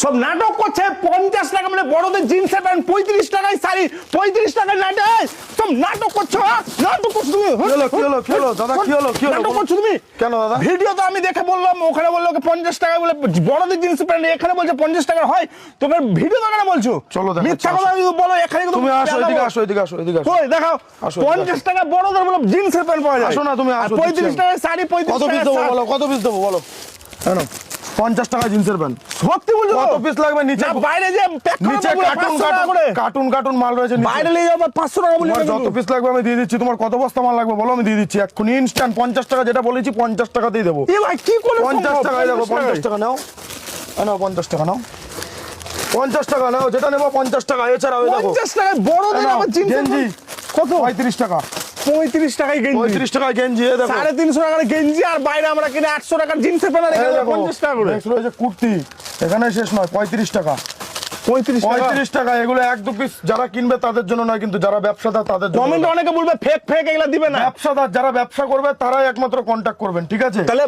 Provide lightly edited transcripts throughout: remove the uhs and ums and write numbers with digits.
সব নাটক করছে। 50 টাকা মানে বড়দের জিন্সের প্যান্ট, 35 টাকায় শাড়ি, 35 টাকায় নাটক, সব নাটক করছো। নাটক করছো তুমি। কি হলো দাদা, কি হলো নাটক করছো তুমি কেন দাদা? ভিডিও তো আমি দেখে বললাম, ওখানে বললো 50 টাকা বলে বড়দের জিন্সের প্যান্ট, এখানে বলছে 50 টাকা হয়। তোকে ভিডিও তো কেন বলছো? চলো মিথ্যা কথা বলো। এখানে তুমি আসো, এদিকে আসো, এদিকে আসো, এদিকে আসো। কই দেখাও 50 টাকা বড়দের বলে জিন্সের প্যান্ট পাওয়া যায়। আসো না তুমি, আসো। 35 টাকায় শাড়ি, 35 কত পিস দেবো বলো, কত পিস দেবো বলো? কেন 50 টাকা জিন্সের প্যান্ট? সত্যি বলছো? কত পিস লাগবে? নিচে বাইরে যে প্যাক করে নিচে কার্টুন মাল রয়েছে, বাইরে নিয়ে যাবো 500 টাকা বলে। যত পিস লাগবে আমি দিয়ে দিচ্ছি। তোমার কত বস্তা মাল লাগবে বলো, আমি দিয়ে দিচ্ছি এক্ষুনি ইনস্ট্যান্ট। 50 টাকা যেটা বলেছি 50 টাকাতেই দেবো। এ ভাই কি করে 50 টাকায় দেখো, 50 টাকা নাও, নাও 50 টাকা নাও, 50 টাকা নাও, যেটা নেবো 50 টাকা। এছাড়াও দেখো 50 টাকায় বড়দের আবার জিন্স গেঞ্জি কত? 35 টাকা। 35 টাকায় গেঞ্জি, 35 টাকায় গেঞ্জি। এ দেখো 350 টাকার গেঞ্জি, আর বাইরে আমরা কিনে 800 টাকার জিন্সের প্যান্ট, আর এখানে 50 টাকা করে। নেক্সট রয়েছে কুর্তি, এখানে শেষ নয়, 35 টাকা। 35 টাকা। এগুলো 1-2 পিস যারা কিনবে তাদের জন্য নয়, কিন্তু যারা ব্যবসাদার তাদের জন্য। কমেন্টে অনেকে বলবে ফেক ফেক, এগুলা দিবে না। ব্যবসাদার যারা ব্যবসা করবে তারাই একমাত্র কন্ট্যাক্ট করবেন, ঠিক আছে? তাহলে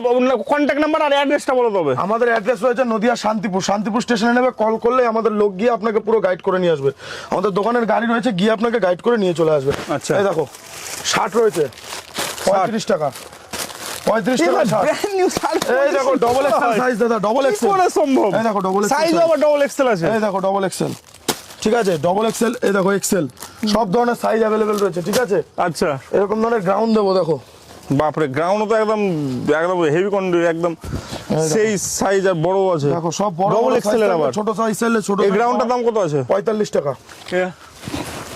কন্ট্যাক্ট নাম্বার আর অ্যাড্রেসটা বলে দেবে। আমাদের অ্যাড্রেস রয়েছে নদিয়া শান্তিপুর স্টেশনে নেবে, কল করলে আমাদের লোক গিয়ে আপনাকে পুরো গাইড করে নিয়ে আসবে। আমাদের দোকানের গাড়ি রয়েছে, গিয়ে আপনাকে গাইড করে নিয়ে চলে আসবে। আচ্ছা। এই দেখো শার্ট রয়েছে 35 টাকা। 35 টাকা শার্ট। Brand new shirt. এই দেখো ডবল এক্সেল সাইজ দাদা, ডবল কি এক্সেল। করে সম্ভব? এই দেখো ডবল এক্সেল সাইজ আবার ডবল এক্সেল আছে। এই দেখো ডবল এক্সেল, ঠিক আছে? ডবল এক্সেল, এই দেখো এক্সেল, সব ধরনের সাইজ अवेलेबल রয়েছে, ঠিক আছে? আচ্ছা, এরকম ধরনের গ্রাউন্ড দেবো দেখো। বাপরে, গ্রাউন্ড তো একদম একদম হেভি কন্ডি, একদম সেই সাইজ আর বড় আছে। দেখো সব বড় ডবল বড় এক্সেল এর আবার ছোট সাইজ সেলে ছোট। এই গ্রাউন্ডটার দাম কত আছে? 45 টাকা।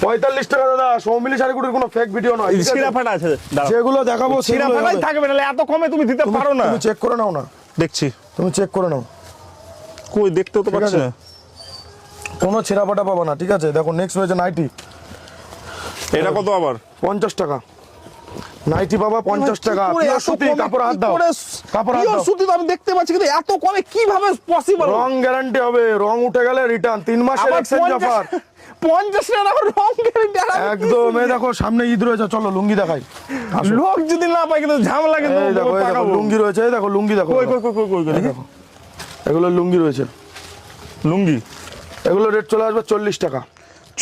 45 টাকা দাদা। সৌমিলি শাড়িগুলোর কোনো ফেক ভিডিও নয়, ঠিক আছে? ছিঁড়া ফাটা আছে, যেগুলো দেখাবো ছিঁড়া ফাটাই থাকবে, নাহলে এত কমে তুমি দিতে পারো না। তুমি চেক করে নাও না, দেখছি, তুমি চেক করে নাও। কই দেখতেও তো পাচ্ছি না, কোনো ছেঁড়া ফাটা পাবা না, ঠিক আছে? দেখো নেক্সট রয়েছে নাইটি। এটা কত আবার? 50 টাকা নাইটি পাবা, 50 টাকা। পিওর সুতি, কাপড় হাত দাও, কাপড় হাত দাও। সুতি তো আমি দেখতে পাচ্ছি, কিন্তু এত কমে কিভাবে পসিবল? রং গ্যারান্টি হবে, রং উঠে গেলে রিটার্ন, 3 মাসের এক্সচেঞ্জ অফার। 50 টাকা রং গ্যারান্টি। একদম। এই দেখো সামনে ঈদ রয়েছে, চলো লুঙ্গি দেখাই। লোক যদি না পায় কিন্তু ঝামেলা, কিন্তু এই দেখো, এই দেখো লুঙ্গি রয়েছে, এই দেখো লুঙ্গি দেখো। কই কই কই কই দেখো এগুলো লুঙ্গি রয়েছে, লুঙ্গি। এগুলো রেট চলে আসবে 40 টাকা।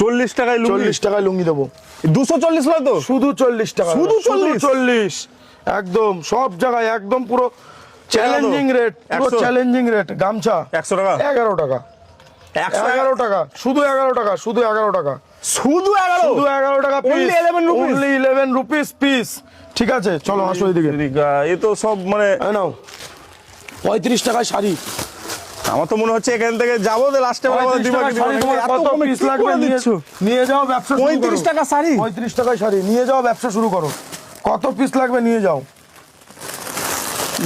40 টাকায় লুঙ্গি? 40 টাকায় লুঙ্গি দেবো। 240 নয় তো? শুধু 40 টাকা। শুধু 40? একদম সব জায়গায় একদম পুরো চ্যালেঞ্জিং রেট, পুরো চ্যালেঞ্জিং রেট। গামছা 100 টাকা? 11 টাকা। 11 টাকা, শুধু 11 টাকা, শুধু 11 টাকা, শুধু 11? শুধু 11 টাকা piece. Only 11 rupees? Only 11 rupees piece, ঠিক আছে? চলো আসো এদিকে। এ তো সব মানে, এই নাও 35 টাকায় শাড়ি। আমার তো মনে হচ্ছে এখান থেকে যাবো, লাস্টে তোমার কত পিস লাগবে নিয়ে যাও, ব্যবসা শুরু করো। 35 টাকা শাড়ি? 35 টাকায় শাড়ি নিয়ে যাও, ব্যবসা শুরু করো। কত পিস লাগবে নিয়ে যাও।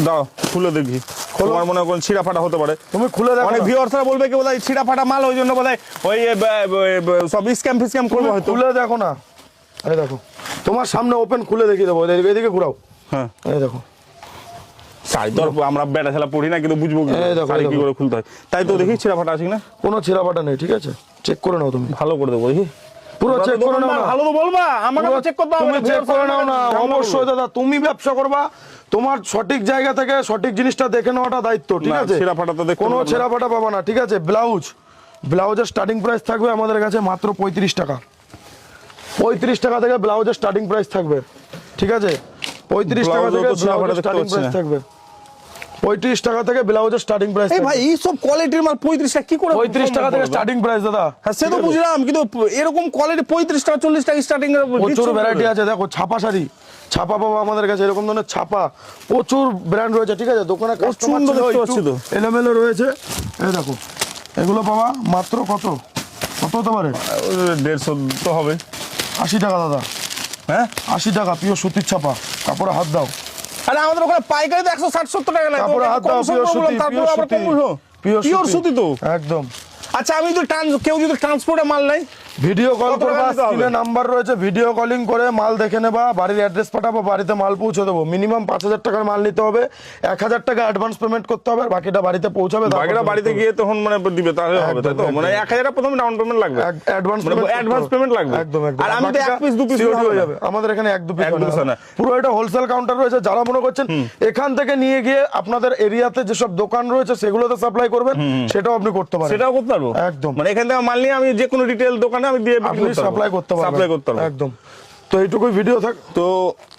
দাও খুলে দেখি, তোমার মনে হয় ছিঁড়া ফাটা হতে পারে। তুমি খুলে দেখো। অনেক ভিউয়ার্সরা বলবে কি বোধহয় ছিঁড়া ফাটা মাল, ওই জন্য বোধহয় ওই সব স্ক্যাম ফিস্ক্যাম করবো হয়তো। খুলে দেখো না, এই দেখো তোমার সামনে ওপেন, খুলে দেখিয়ে দেবো। এদিকে ঘুরাও। হ্যাঁ, এই দেখো শাড়ি তো আমরা বেটা ছেলা পড়ি না, কিন্তু বুঝবো কি শাড়ি কি করে খুলতে হয়। তাই তো দেখি ছিঁড়া ফাটা আছে কিনা। কোনো ছেঁড়া ফাটা নেই, ঠিক আছে? চেক করে নাও তুমি, ভালো করে দেবো দেখি। পুরো চেক করে নাও না। ভালো তো বলবা, আমাকে চেক করতে হবে। তুমি চেক করে নাও না, অবশ্যই দাদা। তুমি ব্যবসা করবা, তোমার সঠিক জায়গা থেকে সঠিক জিনিসটা দেখে নেওয়াটা দায়িত্ব, ঠিক আছে? ছেঁড়া ফাটা তো কোনো ছেঁড়া ফাটা পাবা না, ঠিক আছে? ব্লাউজের স্টার্টিং প্রাইস থাকবে আমাদের কাছে মাত্র 35 টাকা। 35 টাকা থেকে ব্লাউজের স্টার্টিং প্রাইস থাকবে, ঠিক আছে? 35 টাকা থেকে ব্লাউজের স্টার্টিং প্রাইস থাকবে। 35 টাকা থেকে ব্লাউজের স্টার্টিং প্রাইস। এই ভাই, এই সব কোয়ালিটির মাল 35 টাকা কি করে? 35 টাকা থেকে স্টার্টিং প্রাইস দাদা। হ্যাঁ সে তো বুঝলাম, কিন্তু এরকম কোয়ালিটি 35 টাকা 40 টাকা স্টার্টিং এর প্রচুর ভ্যারাইটি আছে। দেখো ছাপা শাড়ি, ছাপা পাবো আমাদের কাছে, এরকম ধরনের ছাপা প্রচুর ব্র্যান্ড রয়েছে, ঠিক আছে? দোকানে কাস্টমার এলোমেলো রয়েছে। এই দেখো এগুলো পাবা মাত্র কত হতে পারে? 150 তো হবে। 80 টাকা দাদা। হ্যাঁ 80 টাকা, পিওর সুতির ছাপা। কাপড়ে হাত দাও। আরে আমাদের ওখানে পাইকারি তো 160-70 টাকা লাগে। কাপড়ে হাত দাও, পিওর সুতি, পিওর সুতি তো একদম। আচ্ছা, আমি তো কেউ যদি ট্রান্সপোর্টে মাল নেয়, ভিডিও কল কত টাকা করবা, দিতে হবে? স্ক্রিনে নাম্বার রয়েছে, ভিডিও কলিং করে মাল দেখে নেবা, বাড়ির অ্যাড্রেস পাঠাবো, বাড়িতে মাল পৌঁছে দেবো। মিনিমাম 5,000 টাকার মাল নিতে হবে, 1,000 টাকা অ্যাডভান্স পেমেন্ট করতে হবে, আর বাকিটা বাড়িতে পৌঁছাবে। তারপর বাকিটা বাড়িতে গিয়ে তখন মানে দিবে, তাহলে হবে, তাই তো? একদম, মানে 1,000 টাকা প্রথমে ডাউন পেমেন্ট লাগবে, অ্যাডভান্স অ্যাডভান্স পেমেন্ট লাগবে। একদম একদম। আর আমি তো এক পিস দু পিস হয়ে যাবে আমাদের এখানে, এক দু পিস এক দু piece না। পুরো এটা হোলসেল কাউন্টার রয়েছে। যারা মনে করছেন এখান থেকে নিয়ে গিয়ে আপনাদের এরিয়াতে যেসব দোকান রয়েছে সেগুলোতে সাপ্লাই করবেন, সেটাও আপনি করতে পারেন। সেটাও করতে পারবো একদম। মানে এখান থেকে মাল নিয়ে আমি যে কোনো রিটেল দোকানে আমি দিয়ে আপনি সাপ্লাই করতে পারবেন, সাপ্লাই করতে পারবো একদম। তো এইটুকুই ভিডিও থাক। তো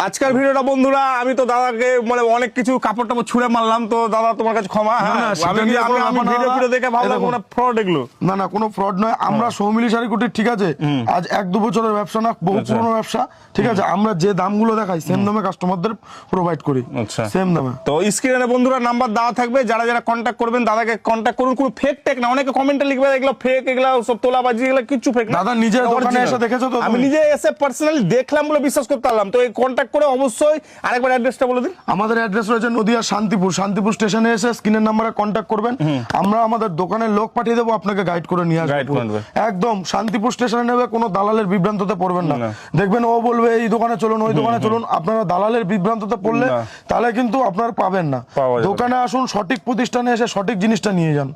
আজকের ভিডিওটা বন্ধুরা, আমি তো দাদাকে মানে অনেক কিছু কাপড় টাপড় ছুঁড়ে মারলাম, তো দাদা তোমার কাছে ক্ষমা। হ্যাঁ, না, সেটা আমি নিয়ে কোনো ব্যাপার না। ভিডিও দেখে ভাবলাম এরকম। মানে ফ্রড এগুলো। না না, কোনো ফ্রড নয়। আমরা সৌমিলি শাড়ি কুটির, ঠিক আছে, আজ 1-2 বছরের ব্যবসা না, বহু পুরনো ব্যবসা, ঠিক আছে। আমরা যে দামগুলো দেখাই সেম দামে কাস্টমারদের প্রোভাইড করি, আচ্ছা। সেম দামে। তো স্ক্রিনে বন্ধুরা নাম্বার দেওয়া থাকবে, যারা যারা কন্ট্যাক্ট করবেন দাদাকে কন্ট্যাক্ট করুন। কোনো ফেক টেক না, অনেকে কমেন্টে লিখবে এগুলো ফেক, এগুলো সব তোলাবাজি, এগুলো কিচ্ছু ফেক না। দাদা নিজে দোকানে Original। এসে দেখেছো তো আমি তুমি? নিজে এসে পার্সোনালি দেখলাম বলে বিশ্বাস করতে পারলাম। তো এই কন্ট্যাক্ট করে অবশ্যই। আরেকবার অ্যাড্রেসটা বলে দিন। আমাদের অ্যাড্রেস রয়েছে নদিয়া শান্তিপুর। শান্তিপুর স্টেশনে এসে স্ক্রিনের নাম্বারে কন্ট্যাক্ট করবেন, আমরা আমাদের দোকানের লোক পাঠিয়ে দেবো, আপনাকে গাইড করে নিয়ে Guide করে আসবো। দেবে। একদম শান্তিপুর স্টেশনে নেবে, কোনো দালালের বিভ্রান্ততে পড়বেন না। না। দেখবেন ও বলবে এই দোকানে চলুন, ওই দোকানে চলুন, আপনারা দালালের বিভ্রান্ততে পড়লে না। তাহলে কিন্তু আপনারা পাবেন না। পাওয়া যাবে না। দোকানে আসুন, সঠিক প্রতিষ্ঠানে এসে সঠিক জিনিসটা নিয়ে যান।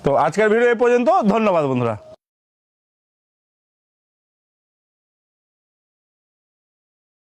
তো আজকের ভিডিও এই পর্যন্ত। ধন্যবাদ বন্ধুরা।